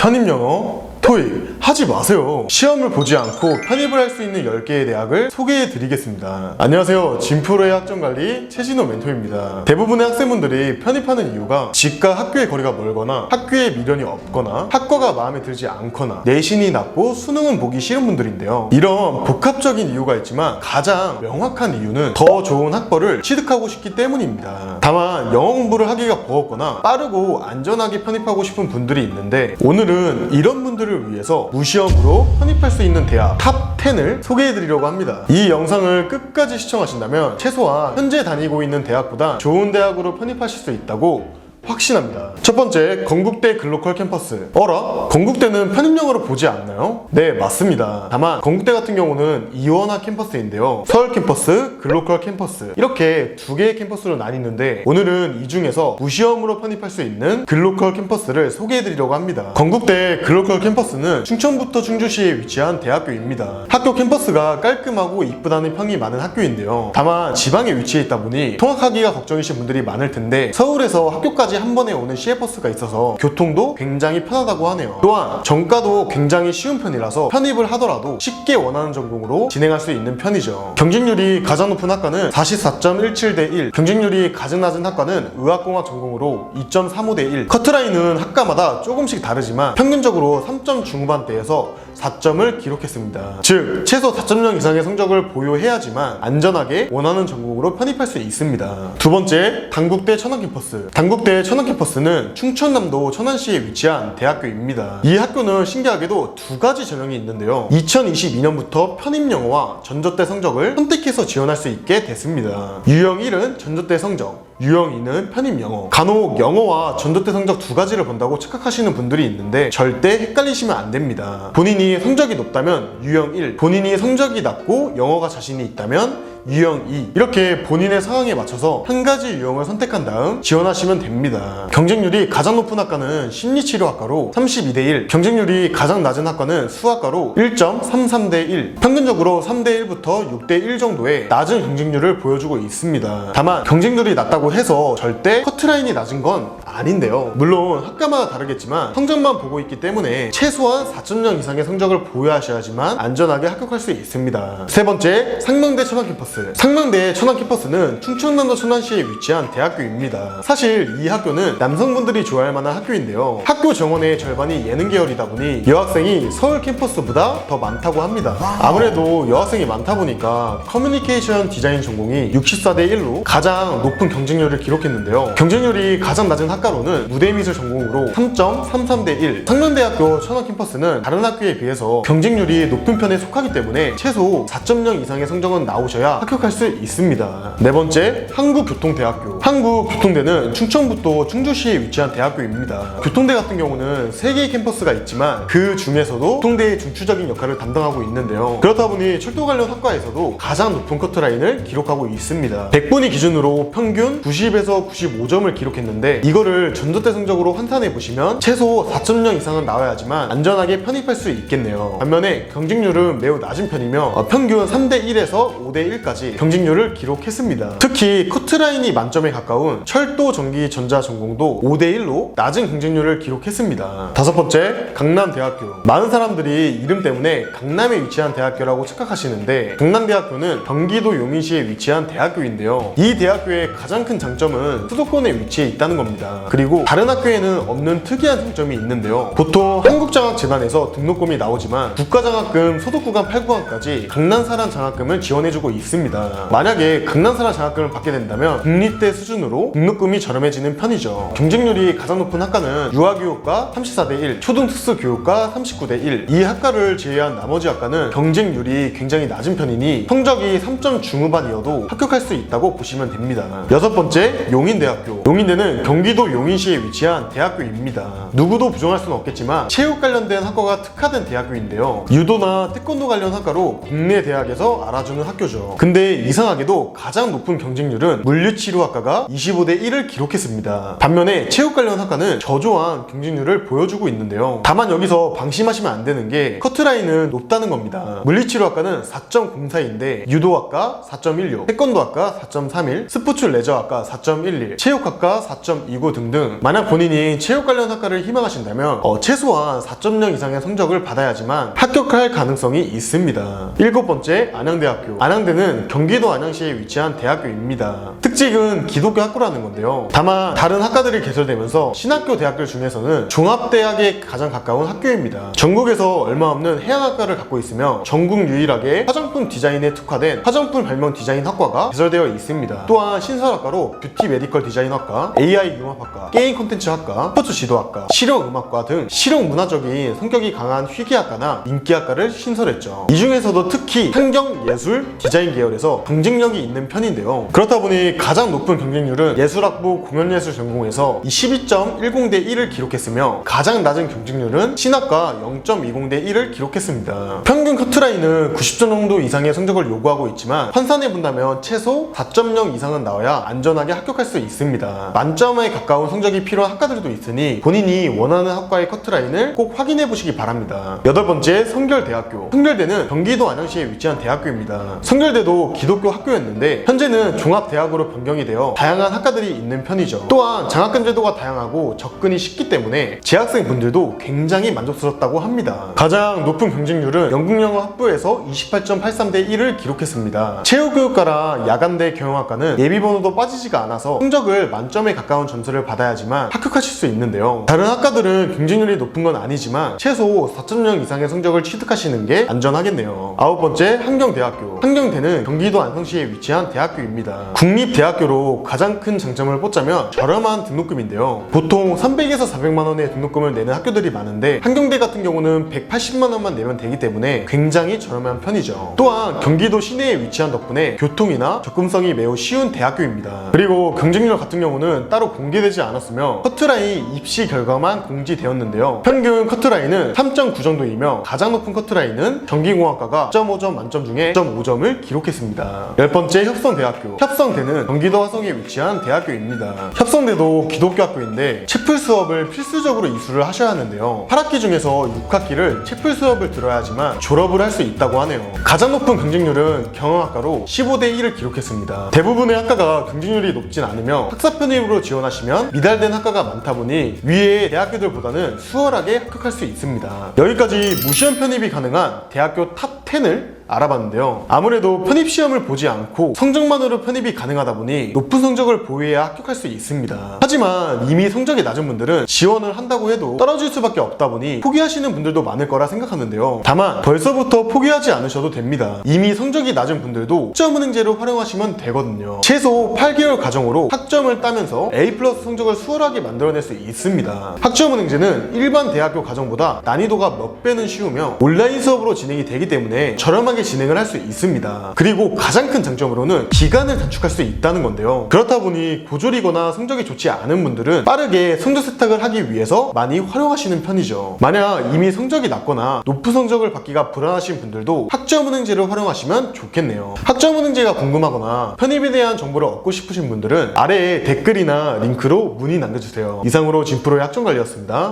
편입영어, 토익 하지 마세요. 시험을 보지 않고 편입을 할 수 있는 10개의 대학을 소개해 드리겠습니다. 안녕하세요. 진프로의 학점관리 최진호 멘토입니다. 대부분의 학생분들이 편입하는 이유가 집과 학교의 거리가 멀거나 학교에 미련이 없거나 학과가 마음에 들지 않거나 내신이 낮고 수능은 보기 싫은 분들인데요. 이런 복합적인 이유가 있지만 가장 명확한 이유는 더 좋은 학벌을 취득하고 싶기 때문입니다. 다만 영어 공부를 하기가 버겁거나 빠르고 안전하게 편입하고 싶은 분들이 있는데, 오늘은 이런 분들을 위해서 무시험으로 편입할 수 있는 대학 탑 10을 소개해드리려고 합니다. 이 영상을 끝까지 시청하신다면 최소한 현재 다니고 있는 대학보다 좋은 대학으로 편입하실 수 있다고 확신합니다. 첫 번째, 건국대 글로컬 캠퍼스. 어라? 건국대는 편입영어로 보지 않나요? 네, 맞습니다. 다만 건국대 같은 경우는 이원화 캠퍼스인데요, 서울 캠퍼스, 글로컬 캠퍼스 이렇게 두 개의 캠퍼스로 나뉘는데, 오늘은 이 중에서 무시험으로 편입할 수 있는 글로컬 캠퍼스를 소개해드리려고 합니다. 건국대 글로컬 캠퍼스는 충청부터 충주시에 위치한 대학교입니다. 학교 캠퍼스가 깔끔하고 이쁘다는 평이 많은 학교인데요, 다만 지방에 위치해 있다 보니 통학하기가 걱정이신 분들이 많을 텐데, 서울에서 학교까지 한 번에 오는 시외버스가 있어서 교통도 굉장히 편하다고 하네요. 또한 전과도 굉장히 쉬운 편이라서 편입을 하더라도 쉽게 원하는 전공으로 진행할 수 있는 편이죠. 경쟁률이 가장 높은 학과는 44.17대 1, 경쟁률이 가장 낮은 학과는 의학공학 전공으로 2.35대 1. 커트라인은 학과마다 조금씩 다르지만 평균적으로 3점 중후반대에서 4점을 기록했습니다. 즉 최소 4.0 이상의 성적을 보유해야지만 안전하게 원하는 전공으로 편입할 수 있습니다. 두 번째, 단국대 천안캠퍼스. 단국대 천안캠퍼스는 충청남도 천안시에 위치한 대학교입니다. 이 학교는 신기하게도 두 가지 전형이 있는데요, 2022년부터 편입영어와 전조대 성적을 선택해서 지원할 수 있게 됐습니다. 유형 1은 전조대 성적, 유형 2는 편입영어. 간혹 영어와 전조대 성적 두 가지를 본다고 착각하시는 분들이 있는데 절대 헷갈리시면 안 됩니다. 본인이 성적이 높다면 유형 1, 본인이 성적이 낮고 영어가 자신이 있다면 유형 2, 이렇게 본인의 상황에 맞춰서 한 가지 유형을 선택한 다음 지원하시면 됩니다. 경쟁률이 가장 높은 학과는 심리치료학과로 32대 1, 경쟁률이 가장 낮은 학과는 수학과로 1.33대 1, 평균적으로 3대 1부터 6대 1 정도의 낮은 경쟁률을 보여주고 있습니다. 다만 경쟁률이 낮다고 해서 절대 커트라인이 낮은 건 아닌데요, 물론 학과마다 다르겠지만 성적만 보고 있기 때문에 최소한 4.0 이상의 성적을 보유하셔야지만 안전하게 합격할 수 있습니다. 세 번째, 상명대 천안캠퍼스. 상명대 천안캠퍼스는 충청남도 천안시에 위치한 대학교입니다. 사실 이 학교는 남성분들이 좋아할 만한 학교인데요, 학교 정원의 절반이 예능 계열이다 보니 여학생이 서울 캠퍼스보다 더 많다고 합니다. 아무래도 여학생이 많다 보니까 커뮤니케이션 디자인 전공이 64대 1로 가장 높은 경쟁률을 기록했는데요, 경쟁률이 가장 낮은 학과로는 무대미술 전공으로 3.33대 1. 상명대학교 천안캠퍼스는 다른 학교에 비해서 경쟁률이 높은 편에 속하기 때문에 최소 4.0 이상의 성적은 나오셔야 합격할 수 있습니다. 네 번째, 한국교통대학교. 한국교통대는 충청북도 충주시에 위치한 대학교입니다. 교통대 같은 경우는 3개의 캠퍼스가 있지만 그 중에서도 교통대의 중추적인 역할을 담당하고 있는데요, 그렇다 보니 철도 관련 학과에서도 가장 높은 커트라인을 기록하고 있습니다. 100분위 기준으로 평균 90에서 95점을 기록했는데, 이거를 전조대 성적으로 환산해 보시면 최소 4.0 이상은 나와야지만 안전하게 편입할 수 있겠네요. 반면에 경쟁률은 매우 낮은 편이며 평균 3대 1에서 5대 1까지 경쟁률을 기록했습니다. 특히 커트라인이 만점에 가까운 철도 전기 전자 전공도 5대 1로 낮은 경쟁률을 기록했습니다. 다섯 번째, 강남대학교. 많은 사람들이 이름 때문에 강남에 위치한 대학교라고 착각하시는데, 강남대학교는 경기도 용인시에 위치한 대학교인데요, 이 대학교의 가장 큰 장점은 수도권에 위치해 있다는 겁니다. 그리고 다른 학교에는 없는 특이한 장점이 있는데요, 보통 한국장학재단에서 등록금이 나오지만 국가장학금 소득구간 8구간까지 강남사랑 장학금을 지원해주고 있습니다. 만약에 강남사랑 장학금을 받게 된다면 국립대 수준으로 등록금이 저렴해지는 편이죠. 경쟁률이 가장 높은 학과는 유아교육과 34대 1, 초등특수교육과 39대 1. 이 학과를 제외한 나머지 학과는 경쟁률이 굉장히 낮은 편이니 성적이 3점 중후반이어도 합격할 수 있다고 보시면 됩니다. 여섯 번째, 용인대학교. 용인대는 경기도 용인시에 위치한 대학교입니다. 누구도 부정할 수는 없겠지만 체육 관련된 학과가 특화된 대학교인데요, 유도나 태권도 관련 학과로 국내 대학에서 알아주는 학교죠. 근데 이상하게도 가장 높은 경쟁률은 물리치료학과가 25대 1을 기록했습니다. 반면에 체육 관련 학과는 저조한 경쟁률을 보여주고 있는데요, 다만 여기서 방심하시면 안 되는 게 커트라인은 높다는 겁니다. 물리치료학과는 4.04인데 유도학과 4.16, 태권도학과 4.31, 스포츠 레저학과 4.11, 체육학과 4.29 등등. 만약 본인이 체육 관련 학과를 희망하신다면 최소한 4.0 이상의 성적을 받아야지만 합격할 가능성이 있습니다. 7번째, 안양대학교. 안양대는 경기도 안양시에 위치한 대학교입니다. 특징은 기독교 학교라는 건데요. 다만 다른 학과들이 개설되면서 신학교 대학들 중에서는 종합대학에 가장 가까운 학교입니다. 전국에서 얼마 없는 해양학과를 갖고 있으며 전국 유일하게 화장품 디자인에 특화된 화장품 발명 디자인 학과가 개설되어 있습니다. 또한 신설학과로 뷰티 메디컬 디자인학과, AI 융합학과, 게임 콘텐츠 학과, 스포츠 지도학과, 실용음악과 등 실용문화적인 성격이 강한 희귀학과나 인기학과를 신설했죠. 이 중에서도 특히 환경, 예술, 디자인 계열에서 경쟁력이 있는 편인데요. 그렇다 보니 가장 높은 경쟁률은 예술학부 공연예술 전공에서 12.10대 1을 기록했으며 가장 낮은 경쟁률은 신학과 0.20대 1을 기록했습니다. 평균 커트라인은 90점 정도 이상의 성적을 요구하고 있지만 환산해 본다면 최소 4.0 이상은 나와야 안전하게 합격할 수 있습니다. 만점에 가까운 성적이 필요한 학과들도 있으니 본인이 원하는 학과의 커트라인을 꼭 확인해 보시기 바랍니다. 8번째, 성결대학교. 성결대는 경기도 안양시에 위치한 대학교입니다. 성결대도 기독교 학교였는데 현재는 종합대학으로 변경이 되어 다양한 학과들이 있는 편이죠. 또한 장학금 제도가 다양하고 접근이 쉽기 때문에 재학생 분들도 굉장히 만족스럽다고 합니다. 가장 높은 경쟁률은 영국영어 학부에서 28.83대 1을 기록했습니다. 체육교육과랑 야간대 경영학과는 예비번호도 빠지지가 않아서 성적을 만점에 가까운 점수를 받아야지만 합격하실 수 있는데요. 다른 학과들은 경쟁률이 높은 건 아니지만 최소 4.0 이상의 성적을 취득하시는 게 안전하겠네요. 9번째, 한경대학교. 한경대는 경기도 안성시에 위치한 대학교입니다. 국립대학교로 가장 큰 장점을 꼽자면 저렴한 등록금인데요. 보통 300에서 400만 원의 등록금을 내는 학교들이 많은데 한경대 같은 경우는 180만 원만 내면 되기 때문에 굉장히 저렴한 편이죠. 또한 경기도 시내에 위치한 덕분에 교통이나 접근성이 매우 쉬운 대학교입니다. 그리고 경쟁률 같은 경우는 따로 공개되지 않았으며 커트라인 입시 결과만 공지되었는데요. 평균 커트라인은 3.9 정도이며 가장 높은 커트라인은 전기공학과가 9.5점 만점 중에 9.5점을 기록했습니다. 10번째, 협성대학교. 협성대는 경기도 화성에 위치한 대학교입니다. 협성대도 기독교 학교인데 채플 수업을 필수적으로 이수를 하셔야 하는데요. 8학기 중에서 6학기를 채플 수업을 들어야지만 졸업을 할 수 있다고 하네요. 가장 높은 경쟁률은 경영학과로 15대 1을 기록했습니다. 대부분의 학과가 경쟁률이 높진 않으며 학사 편입으로 지원하시면 미달된 학과가 많다 보니 위의 대학교들보다는 수월하게 합격할 수 있습니다. 여기까지 무시험 편입이 가능한 대학교 탑 10을 알아봤는데요. 아무래도 편입시험을 보지 않고 성적만으로 편입이 가능하다 보니 높은 성적을 보유해야 합격할 수 있습니다. 하지만 이미 성적이 낮은 분들은 지원을 한다고 해도 떨어질 수밖에 없다 보니 포기하시는 분들도 많을 거라 생각하는데요. 다만 벌써부터 포기하지 않으셔도 됩니다. 이미 성적이 낮은 분들도 학점은행제를 활용하시면 되거든요. 최소 8개월 과정으로 학점을 따면서 A+ 성적을 수월하게 만들어낼 수 있습니다. 학점은행제는 일반 대학교 과정보다 난이도가 몇 배는 쉬우며 온라인 수업으로 진행이 되기 때문에 저렴하게 진행을 할 수 있습니다. 그리고 가장 큰 장점으로는 기간을 단축할 수 있다는 건데요. 그렇다 보니 고졸이거나 성적이 좋지 않은 분들은 빠르게 성적 세탁을 하기 위해서 많이 활용하시는 편이죠. 만약 이미 성적이 낮거나 높은 성적을 받기가 불안하신 분들도 학점은행제를 활용하시면 좋겠네요. 학점은행제가 궁금하거나 편입에 대한 정보를 얻고 싶으신 분들은 아래에 댓글이나 링크로 문의 남겨주세요. 이상으로 진프로의 학점관리였습니다.